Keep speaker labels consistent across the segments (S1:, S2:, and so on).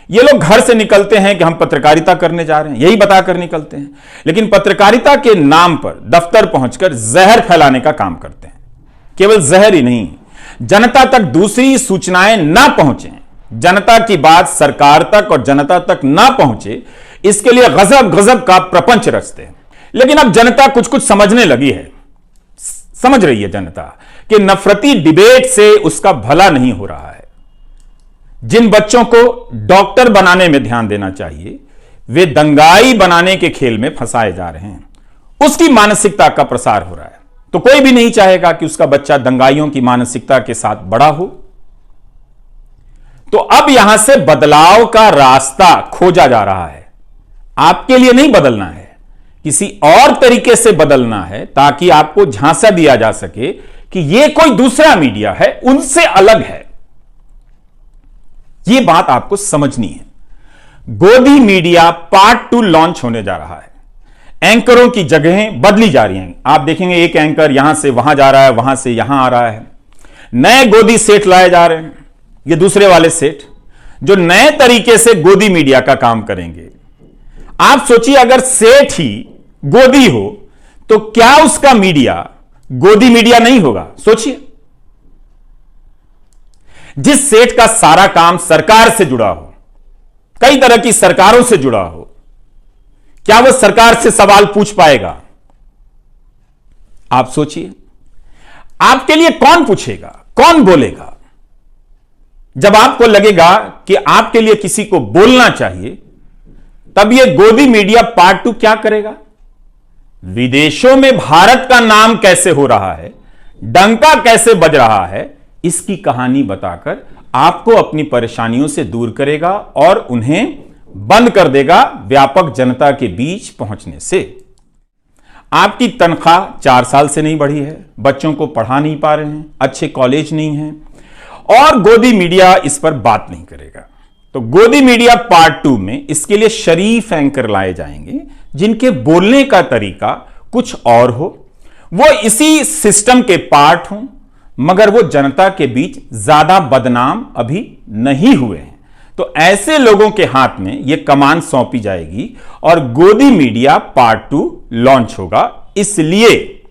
S1: ये लोग घर से निकलते हैं कि हम पत्रकारिता करने जा रहे हैं, यही बताकर निकलते हैं, लेकिन पत्रकारिता के नाम पर दफ्तर पहुंचकर जहर फैलाने का काम करते हैं। केवल जहर ही नहीं, जनता तक दूसरी सूचनाएं ना पहुंचे, जनता की बात सरकार तक और जनता तक ना पहुंचे, इसके लिए गजब गजब का प्रपंच रचते हैं। लेकिन अब जनता कुछ कुछ समझने लगी है, समझ रही है जनता कि नफरती डिबेट से उसका भला नहीं हो रहा है। जिन बच्चों को डॉक्टर बनाने में ध्यान देना चाहिए, वे दंगाई बनाने के खेल में फंसाए जा रहे हैं। उसकी मानसिकता का प्रसार हो रहा है। तो कोई भी नहीं चाहेगा कि उसका बच्चा दंगाइयों की मानसिकता के साथ बड़ा हो। तो अब यहां से बदलाव का रास्ता खोजा जा रहा है। आपके लिए नहीं बदलना है, किसी और तरीके से बदलना है, ताकि आपको झांसा दिया जा सके कि यह कोई दूसरा मीडिया है, उनसे अलग है। यह बात आपको समझनी है। गोदी मीडिया पार्ट 2 लॉन्च होने जा रहा है। एंकरों की जगहें बदली जा रही हैं। आप देखेंगे एक एंकर यहां से वहां जा रहा है, वहां से यहां आ रहा है। नए गोदी सेठ लाए जा रहे हैं। ये दूसरे वाले सेठ जो नए तरीके से गोदी मीडिया का काम करेंगे। आप सोचिए, अगर सेठ ही गोदी हो तो क्या उसका मीडिया गोदी मीडिया नहीं होगा? सोचिए, जिस सेठ का सारा काम सरकार से जुड़ा हो, कई तरह की सरकारों से जुड़ा हो, क्या वो सरकार से सवाल पूछ पाएगा? आप सोचिए, आपके लिए कौन पूछेगा, कौन बोलेगा? जब आपको लगेगा कि आपके लिए किसी को बोलना चाहिए, तब यह गोदी मीडिया पार्ट 2 क्या करेगा? विदेशों में भारत का नाम कैसे हो रहा है, डंका कैसे बज रहा है, इसकी कहानी बताकर आपको अपनी परेशानियों से दूर करेगा और उन्हें बंद कर देगा व्यापक जनता के बीच पहुंचने से। आपकी तनख्वाह 4 साल से नहीं बढ़ी है, बच्चों को पढ़ा नहीं पा रहे हैं, अच्छे कॉलेज नहीं हैं, और गोदी मीडिया इस पर बात नहीं करेगा। तो गोदी मीडिया पार्ट 2 में इसके लिए शरीफ एंकर लाए जाएंगे, जिनके बोलने का तरीका कुछ और हो, वो इसी सिस्टम के पार्ट हों, मगर वो जनता के बीच ज्यादा बदनाम अभी नहीं हुए हैं। तो ऐसे लोगों के हाथ में यह कमान सौंपी जाएगी और गोदी मीडिया पार्ट 2 लॉन्च होगा। इसलिए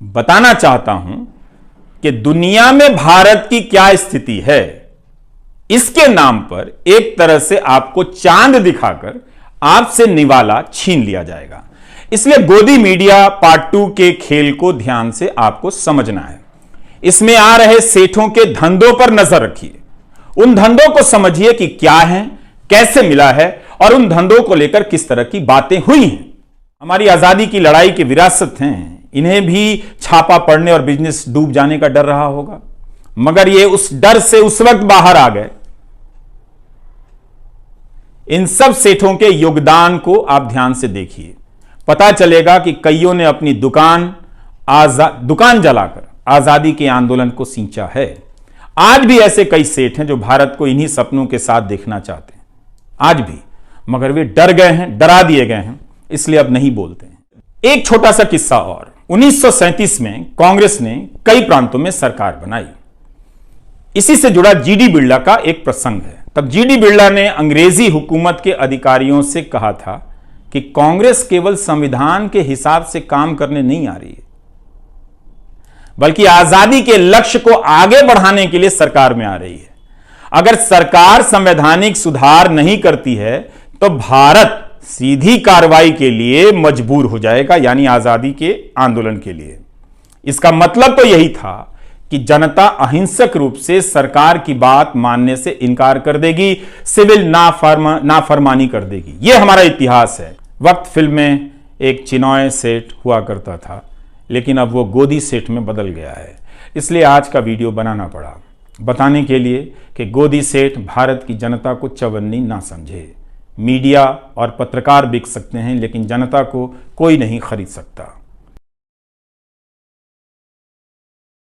S1: बताना चाहता हूं कि दुनिया में भारत की क्या स्थिति है, इसके नाम पर एक तरह से आपको चांद दिखाकर आपसे निवाला छीन लिया जाएगा। इसलिए गोदी मीडिया पार्ट 2 के खेल को ध्यान से आपको समझना है। इसमें आ रहे सेठों के धंधों पर नजर रखिए, उन धंधों को समझिए कि क्या है, कैसे मिला है, और उन धंधों को लेकर किस तरह की बातें हुई हैं। हमारी आजादी की लड़ाई की विरासत हैं, इन्हें भी छापा पड़ने और बिजनेस डूब जाने का डर रहा होगा, मगर ये उस डर से उस वक्त बाहर आ गए। इन सब सेठों के योगदान को आप ध्यान से देखिए, पता चलेगा कि कईयों ने अपनी दुकान जलाकर आजादी के आंदोलन को सींचा है। आज भी ऐसे कई सेठ हैं जो भारत को इन्हीं सपनों के साथ देखना चाहते हैं, आज भी, मगर वे डर गए हैं, डरा दिए गए हैं, इसलिए अब नहीं बोलते हैं। एक छोटा सा किस्सा और, 1937 में कांग्रेस ने कई प्रांतों में सरकार बनाई। इसी से जुड़ा जीडी बिरला का एक प्रसंग है। तब जीडी बिरला ने अंग्रेजी हुकूमत के अधिकारियों से कहा था कि कांग्रेस केवल संविधान के हिसाब से काम करने नहीं आ रही है, बल्कि आजादी के लक्ष्य को आगे बढ़ाने के लिए सरकार में आ रही है। अगर सरकार संवैधानिक सुधार नहीं करती है तो भारत सीधी कार्रवाई के लिए मजबूर हो जाएगा, यानी आजादी के आंदोलन के लिए। इसका मतलब तो यही था कि जनता अहिंसक रूप से सरकार की बात मानने से इनकार कर देगी, सिविल नाफरमानी कर देगी। यह हमारा इतिहास है। वक्त फिल्म में एक चिनॉय सेठ हुआ करता था, लेकिन अब वो गोदी सेठ में बदल गया है। इसलिए आज का वीडियो बनाना पड़ा, बताने के लिए कि गोदी सेठ भारत की जनता को चवन्नी ना समझे। मीडिया और पत्रकार बिक सकते हैं, लेकिन जनता को कोई नहीं खरीद सकता।